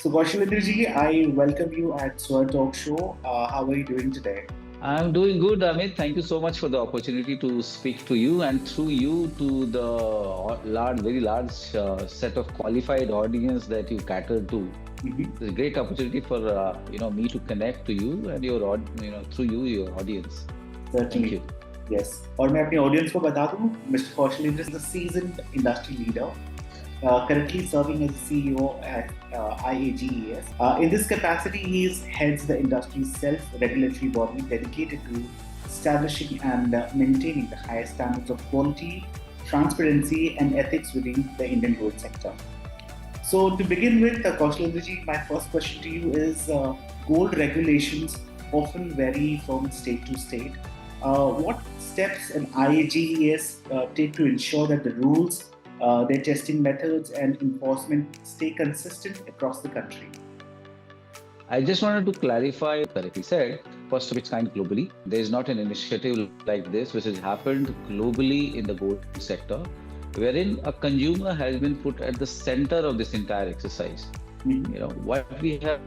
So, Kaushlendra ji, I welcome you at SVAR Talk Show. How are you doing today? I'm doing good, Amit. Thank you so much for the opportunity to speak to you and through you to the very large set of qualified audience that you cater to. Mhm. It's a great opportunity for me to connect to you and through you your audience. Thank Certainly. you. Yes. और मैं अपने audience को बता दूं, Mr. Kaushlendra is a seasoned industry leader, currently serving as CEO at IAGES. In this capacity, he heads the industry's self-regulatory body dedicated to establishing and maintaining the highest standards of quality, transparency, and ethics within the Indian gold sector. So to begin with, Kaushlendra ji, my first question to you is gold regulations often vary from state to state. What steps an IAGES take to ensure that the rules, their testing methods and enforcement stay consistent across the country? I just wanted to clarify, correctly said, first of its kind globally. There is not an initiative like this which has happened globally in the gold sector, wherein a consumer has been put at the center of this entire exercise. Mhm. What we have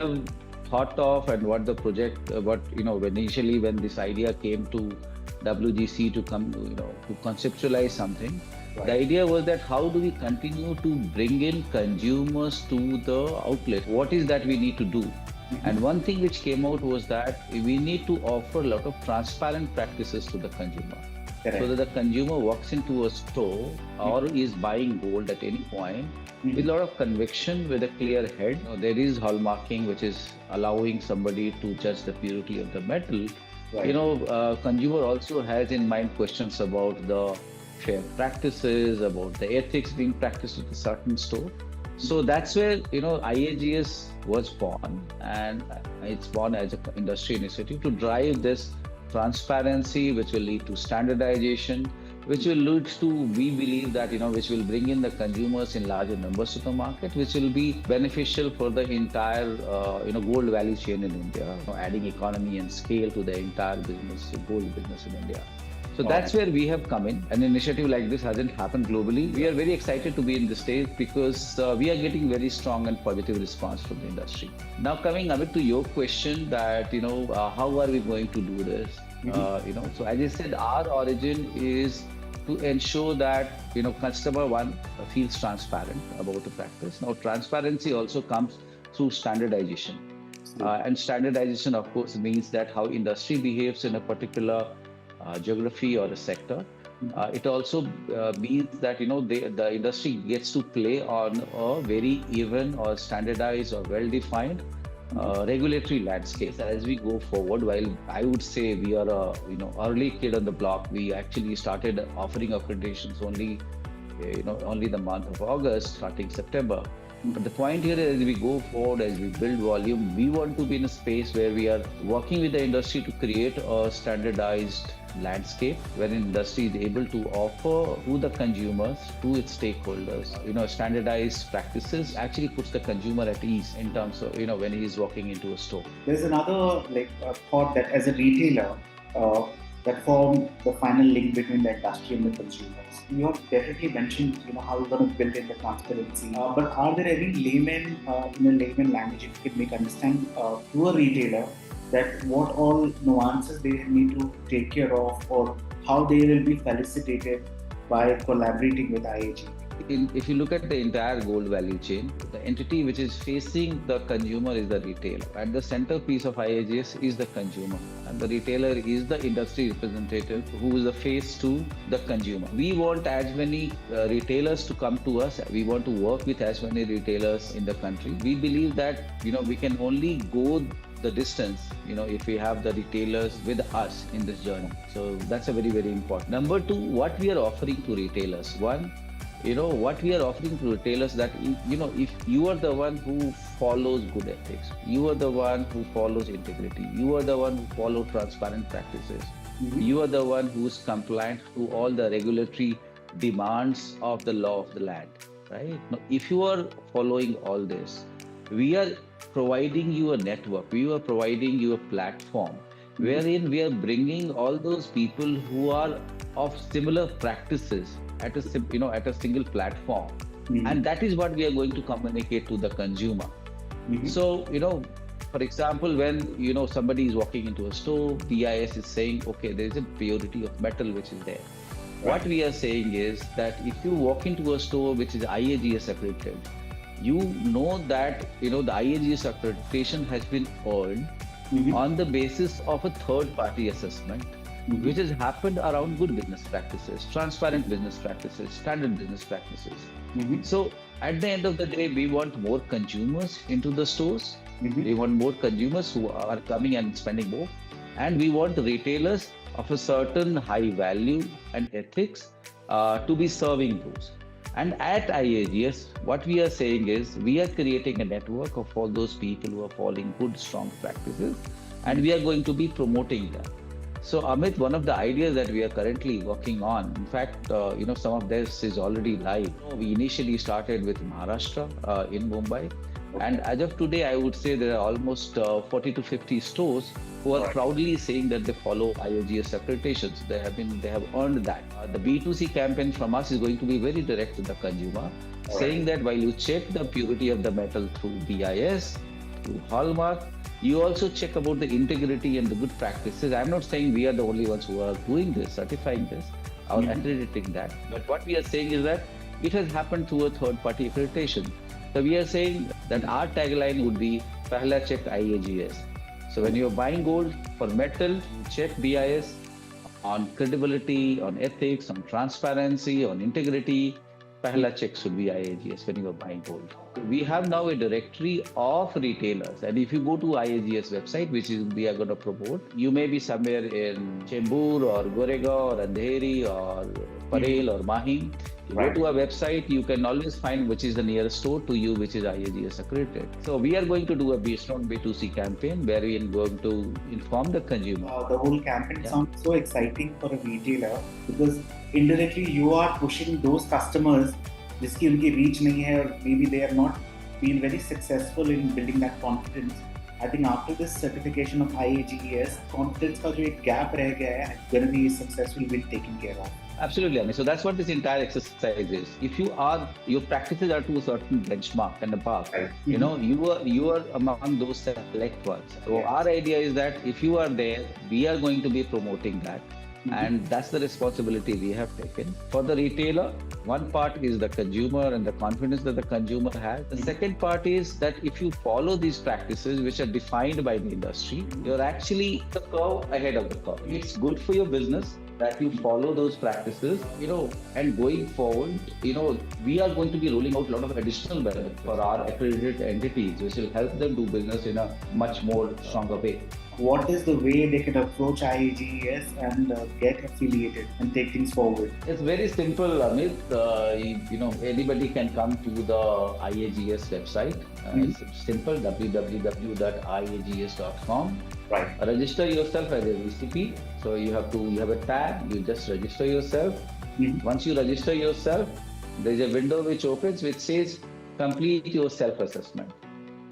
thought of and what the project, initially when this idea came to WGC to come, to conceptualize something, the Right. idea was that how do we continue to bring in consumers to the outlet? What is that we need to do? Mhm. And one thing which came out was that we need to offer a lot of transparent practices to the consumer. So that Correct. the consumer walks into a store or is buying gold at any point with a Mhm. lot of conviction, with a clear head. There is hallmarking, which is allowing somebody to judge the purity of the metal. Right. Consumer also has in mind questions about the fair practices, about the ethics being practiced at a certain store. So that's where IAGS was born, and it's born as an industry initiative to drive this transparency, which will lead to standardization, which will lead to, we believe that, which will bring in the consumers in larger numbers to the market, which will be beneficial for the entire, gold value chain in India, adding economy and scale to the entire business, gold business in India. So All that's right. where we have come in. An initiative like this hasn't happened globally. We are very excited to be in this stage because we are getting very strong and positive response from the industry. Now coming a bit to your question that, how are we going to do this? Mhm. So as I said, our origin is to ensure that, customer one feels transparent about the practice. Now transparency also comes through standardization. Absolutely. And standardization, of course, means that how industry behaves in a particular geography or a sector. Mhm. It also means that the industry gets to play on a very even or standardized or well-defined Mhm. regulatory landscape. As we go forward, while I would say we are a early kid on the block, we actually started offering accreditations only the month of August, starting September. But the point here is, as we go forward, as we build volume, we want to be in a space where we are working with the industry to create a standardized landscape where industry is able to offer to the consumers, to its stakeholders, standardized practices actually puts the consumer at ease in terms of, when he is walking into a store. There's another thought that as a retailer, uh, that form the final link between the industry and the consumers. You have definitely mentioned how you're going to build in the transparency, but are there any layman in a layman language if you could make understand to a retailer that what all nuances they need to take care of or how they will be felicitated by collaborating with IAG? If you look at the entire gold value chain, the entity which is facing the consumer is the retailer. And the centerpiece of IAGS is the consumer. And the retailer is the industry representative who is the face to the consumer. We want as many retailers to come to us. We want to work with as many retailers in the country. We believe that, we can only go the distance, if we have the retailers with us in this journey. So that's a very, very important. Number two, what we are offering to retailers. One, what we are offering to retailers that if you are the one who follows good ethics, you are the one who follows integrity, you are the one who follow transparent practices, Mhm. you are the one who's compliant to all the regulatory demands of the law of the land, right? Now if you are following all this, we are providing you a network, we are providing you a platform Mhm. wherein we are bringing all those people who are of similar practices at a single platform, Mhm. and that is what we are going to communicate to the consumer. So, for example, when, somebody is walking into a store, BIS is saying, okay, there is a purity of metal which is there. What we are saying is that if you walk into a store which is IAGES accredited, you know that, the IAGES accreditation has been earned on the basis of a third-party assessment, which has happened around good business practices, transparent business practices, standard business practices. So at the end of the day, we want more consumers into the stores. We want more consumers who are coming and spending more. And we want retailers of a certain high value and ethics to be serving those. And at IAGS, what we are saying is we are creating a network of all those people who are following good, strong practices, and we are going to be promoting them. So Amit, one of the ideas that we are currently working on, in fact, some of this is already live. We initially started with Maharashtra in Mumbai. And as of today, I would say there are almost 40 to 50 stores who are proudly saying that they follow IAGES accreditations. They have earned that. The B2C campaign from us is going to be very direct to the consumer, saying that while you check the purity of the metal through BIS, through hallmark, you also check about the integrity and the good practices. I'm not saying we are the only ones who are doing this, certifying this, or accrediting that. But what we are saying is that it has happened through a third-party accreditation. So we are saying that our tagline would be Pehla Check IAGES. So when you're buying gold for metal, check BIS on credibility, on ethics, on transparency, on integrity. Pehla Check should be IAGES when you are buying gold. We have now a directory of retailers, and if you go to IAGES website, which is we are going to promote, you may be somewhere in Chembur or Goregaon or Andheri or Parel or Mahim. You go to our website, you can always find which is the nearest store to you, which is IAGES accredited. So we are going to do a strong B2C campaign where we are going to inform the consumer. The whole campaign sounds so exciting for a retailer because indirectly you are pushing those customers जिसकी उनकी reach नहीं है और maybe they are not been very successful in building that confidence. I think after this certification of IAGES, confidence का जो एक gap रह गया है, going to be successfully been taken care of. Absolutely, Ami. So that's what this entire exercise is. If your practices are to a certain benchmark and above, you are among those select ones. So our idea is that if you are there, we are going to be promoting that. And that's the responsibility we have taken. For the retailer, one part is the consumer and the confidence that the consumer has. The second part is that if you follow these practices, which are defined by the industry, you're actually the curve ahead of the curve. It's good for your business that you follow those practices, and going forward, we are going to be rolling out a lot of additional benefits for our accredited entities, which will help them do business in a much more stronger way. What is the way they can approach IAGES and get affiliated and take things forward? It's very simple, Amit. Anybody can come to the IAGES website. It's simple, www.iages.com. Right. Register yourself as a VCP. So you have a tab. You just register yourself. Once you register yourself, there is a window which opens which says complete your self-assessment.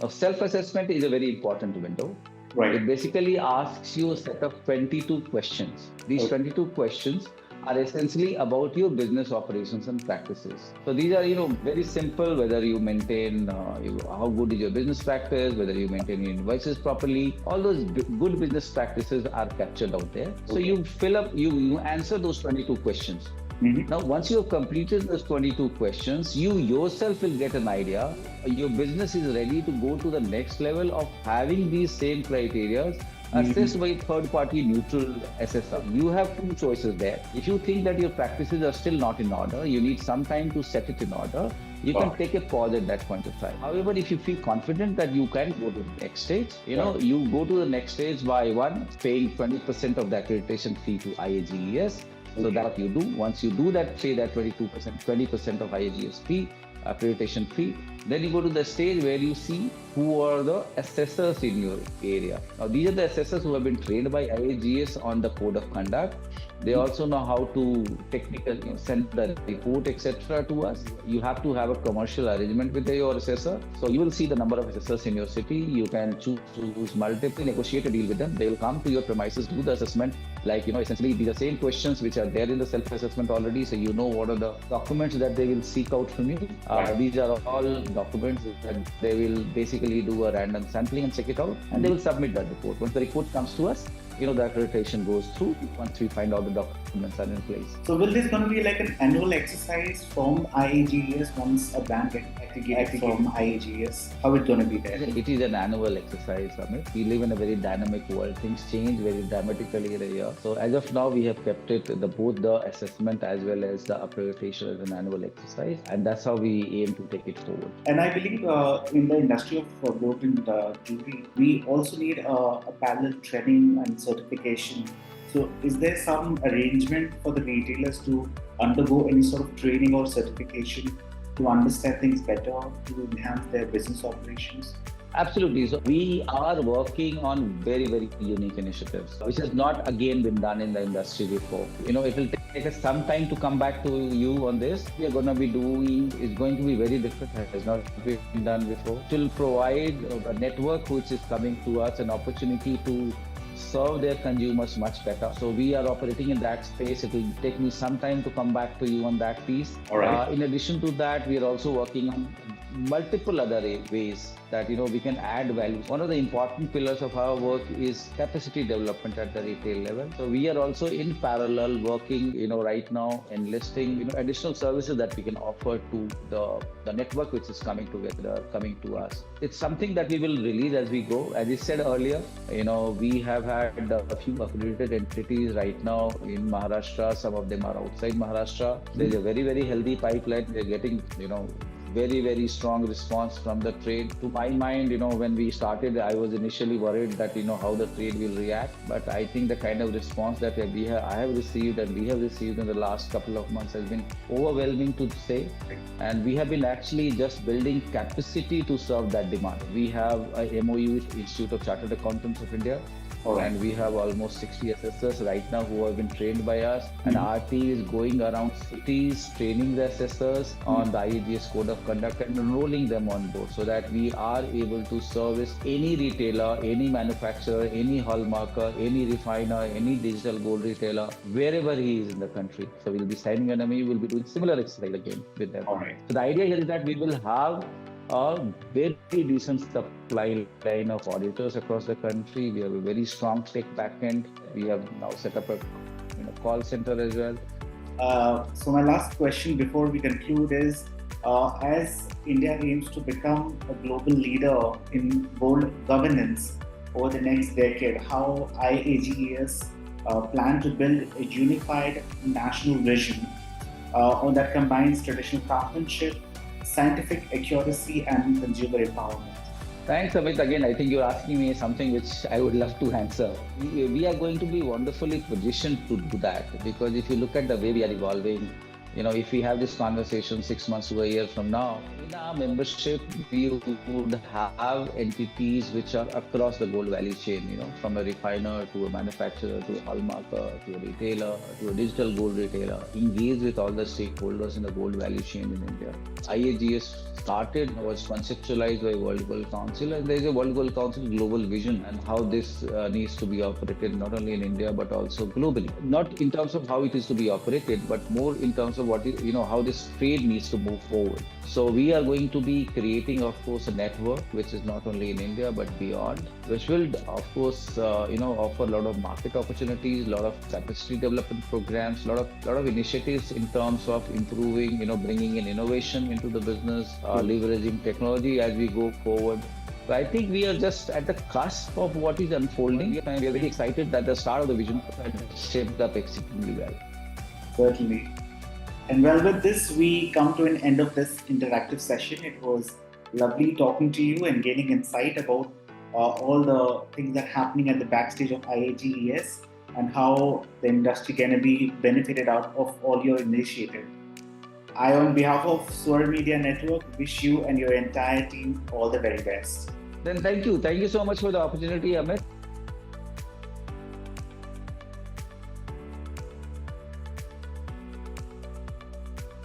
Now, self-assessment is a very important window. Right. It basically asks you a set of 22 questions. These 22 questions are essentially about your business operations and practices. So these are, very simple, whether you maintain, how good is your business practice, whether you maintain your invoices properly, all those good business practices are captured out there. So you fill up, you answer those 22 questions. Now, once you have completed those 22 questions, you yourself will get an idea. Your business is ready to go to the next level of having these same criteria assessed by a third-party neutral assessor. You have two choices there. If you think that your practices are still not in order, you need some time to set it in order, you can take a pause at that point of time. However, if you feel confident that you can go to the next stage, you go to the next stage by paying 20% of the accreditation fee to IAGES. So that you do. Once you do that, pay that 20% of IAGES fee, accreditation fee, then you go to the stage where you see who are the assessors in your area. Now, these are the assessors who have been trained by IAGES on the code of conduct. They also know how to technically send the report, etc. to us. You have to have a commercial arrangement with your assessor. So you will see the number of assessors in your city. You can choose multiple, negotiate a deal with them. They will come to your premises, do the assessment, Like, essentially these are same questions which are there in the self-assessment already. So what are the documents that they will seek out from you. These are all documents that they will basically do a random sampling and check it out, and they will submit that report. Once the report comes to us, the accreditation goes through once we find all the documents are in place. So will this going to be like an annual exercise from IAGES once a brand gets aggregated from IAGES? How it's going to be there? It is an annual exercise, Amit. We live in a very dynamic world. Things change very dramatically in a year. So as of now, we have kept it both the assessment as well as the accreditation as an annual exercise, and that's how we aim to take it forward. And I believe in the industry of gold and jewelry, we also need a parallel training and certification. So is there some arrangement for the retailers to undergo any sort of training or certification to understand things better, to enhance their business operations? Absolutely. So we are working on very, very unique initiatives, which has not again been done in the industry before. It will take us some time to come back to you on this. We are going to be doing, it's going to be very different. It has not been done before. It will provide a network which is coming to us an opportunity to serve their consumers much better. So we are operating in that space. It will take me some time to come back to you on that piece. All right. In addition to that, we are also working on multiple other ways that we can add value. One of the important pillars of our work is capacity development at the retail level. So we are also in parallel working right now enlisting additional services that we can offer to the network which is coming to us. It's something that we will release as we go. As I said earlier, we have had a few accredited entities right now in Maharashtra. Some of them are outside Maharashtra. There's a very, very healthy pipeline. They're getting very, very strong response from the trade. To my mind, when we started, I was initially worried that, how the trade will react. But I think the kind of response that I have received and we have received in the last couple of months has been overwhelming to say. And we have been actually just building capacity to serve that demand. We have a MOU with Institute of Chartered Accountants of India. And we have almost 60 assessors right now who have been trained by us. And our team is going around cities, training the assessors on the IAGES code of conduct and enrolling them on board so that we are able to service any retailer, any manufacturer, any hallmarker, any refiner, any digital gold retailer, wherever he is in the country. So we'll be signing an MOU, we'll be doing similar exercise again with them. All right. So the idea here is that we will have a very decent supply line of auditors across the country. We have a very strong tech backend. We have now set up a call center as well. So my last question before we conclude is, as India aims to become a global leader in gold governance over the next decade, how IAGES plan to build a unified national vision that combines traditional craftsmanship, scientific accuracy and consumer empowerment? Thanks, Amit. Again, I think you're asking me something which I would love to answer. We are going to be wonderfully positioned to do that because if you look at the way we are evolving, if we have this conversation 6 months to a year from now, in our membership, we would have entities which are across the gold value chain, from a refiner to a manufacturer to a hallmarker to a retailer to a digital gold retailer, engage with all the stakeholders in the gold value chain in India. IAGES was conceptualized by World Gold Council, and there is a World Gold Council global vision and how this needs to be operated not only in India but also globally. Not in terms of how it is to be operated, but more in terms of what how this trade needs to move forward. So we are going to be creating, of course, a network which is not only in India but beyond, which will, of course, offer a lot of market opportunities, a lot of capacity development programs, a lot of initiatives in terms of improving, bringing in innovation into the business, leveraging technology as we go forward. So I think we are just at the cusp of what is unfolding, and we are very excited that the start of the vision shaped up exceedingly well. Certainly. And well, with this, we come to an end of this interactive session. It was lovely talking to you and gaining insight about all the things that are happening at the backstage of IAGES and how the industry can be benefited out of all your initiatives. I, on behalf of SVAR Media Network, wish you and your entire team all the very best. Then thank you. Thank you so much for the opportunity, Amit.